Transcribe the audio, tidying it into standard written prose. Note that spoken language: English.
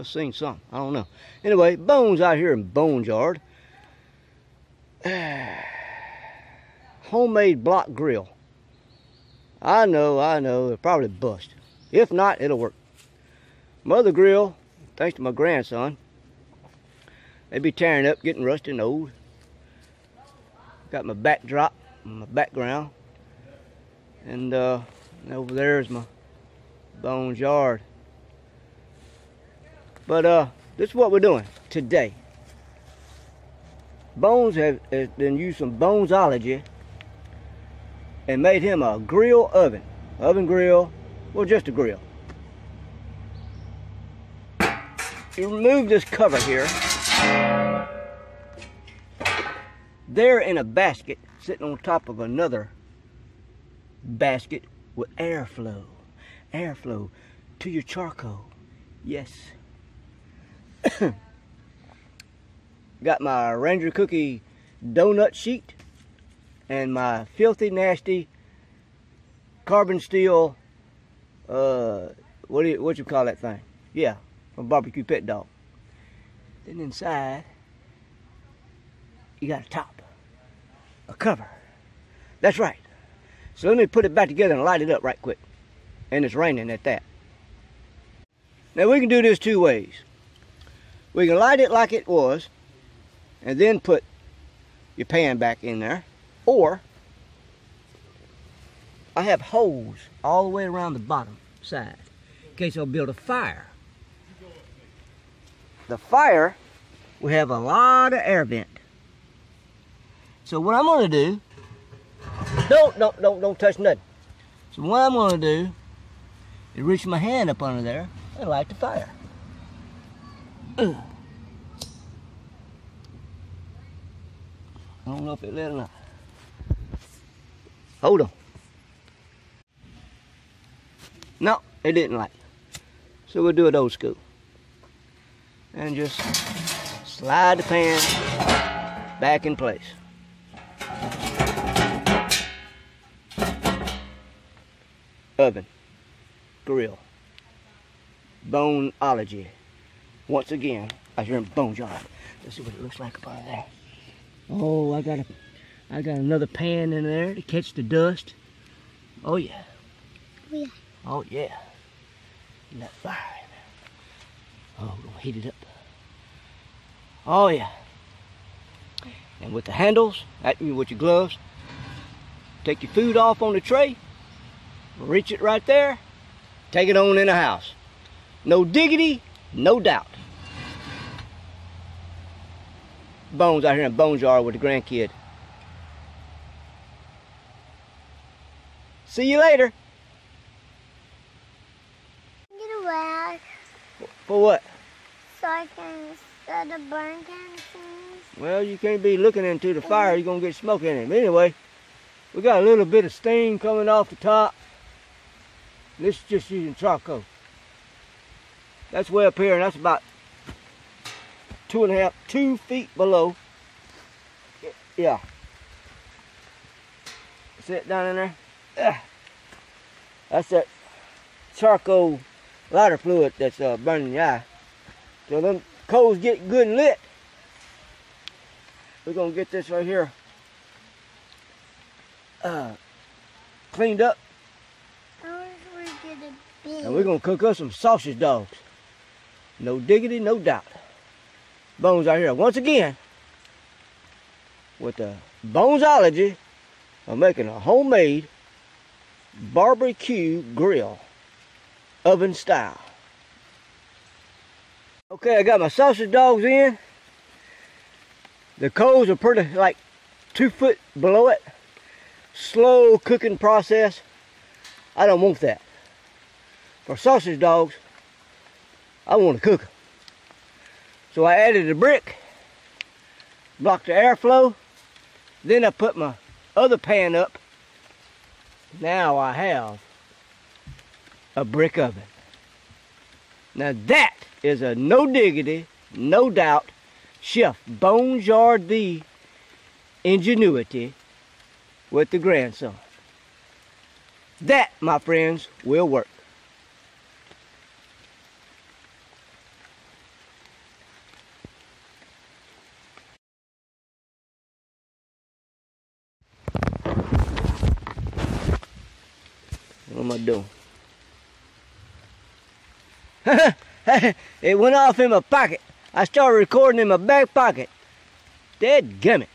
Must have seen something. I don't know. Anyway, Bones out here in Bonesyard. Homemade block grill. I know, it'll probably bust. If not, it'll work. My other grill, thanks to my grandson, they be tearing up, getting rusty and old. Got my backdrop, my background. And over there is my Bonesyard. But this is what we're doing today. Bones has been used some Bonesology and made him a grill oven. Oven grill, well, just a grill. You remove this cover here. They're in a basket sitting on top of another basket with airflow. Airflow to your charcoal. Yes. Got my Ranger Cookie donut sheet and my filthy, nasty carbon steel, what you call that thing? Yeah, from Barbecue Pet Dog. Then inside, you got a top, a cover. That's right. So let me put it back together and light it up right quick. And it's raining at that. Now we can do this two ways. We can light it like it was, and then put your pan back in there. Or, I have holes all the way around the bottom side, in case I'll build a fire. The fire will have a lot of air vent. So what I'm gonna do, don't touch nothing. So what I'm gonna do is reach my hand up under there and light the fire. I don't know if it lit or not. Hold on. No, it didn't light. So we'll do it old school. And just slide the pan back in place. Oven, grill, Boneology. Once again, out here in Bonesyard. Let's see what it looks like up under there. Oh, I got another pan in there to catch the dust. Oh yeah. Oh yeah. Oh yeah. And that fire in there. Oh, we're gonna heat it up. Oh yeah. And with the handles, with your gloves, take your food off on the tray, reach it right there, take it on in the house. No diggity, no doubt. Bones out here in Bonesyard with the grandkid. See you later. Get away. For what? So I can set the burn can things. Well, you can't be looking into the fire. You're going to get smoke in it. But anyway, we got a little bit of steam coming off the top. This is just using charcoal. That's way up here, and that's about 2 feet below. Yeah. See it down in there? That's that charcoal lighter fluid that's burning your eye. So them coals get good and lit. We're gonna get this right here cleaned up. And we're gonna cook us some sausage dogs. No diggity, no doubt. Bones out here once again with the Bonesology of making a homemade barbecue grill, oven style. Okay, I got my sausage dogs in. The coals are pretty like 2 foot below it. Slow cooking process. I don't want that. For sausage dogs, I want to cook them. So I added a brick, blocked the airflow, then I put my other pan up. Now I have a brick oven. Now that is a no diggity, no doubt, Chef Bonesyard the ingenuity with the grandson. That, my friends, will work. am I doing? It went off in my pocket. I started recording in my back pocket. Dadgummit.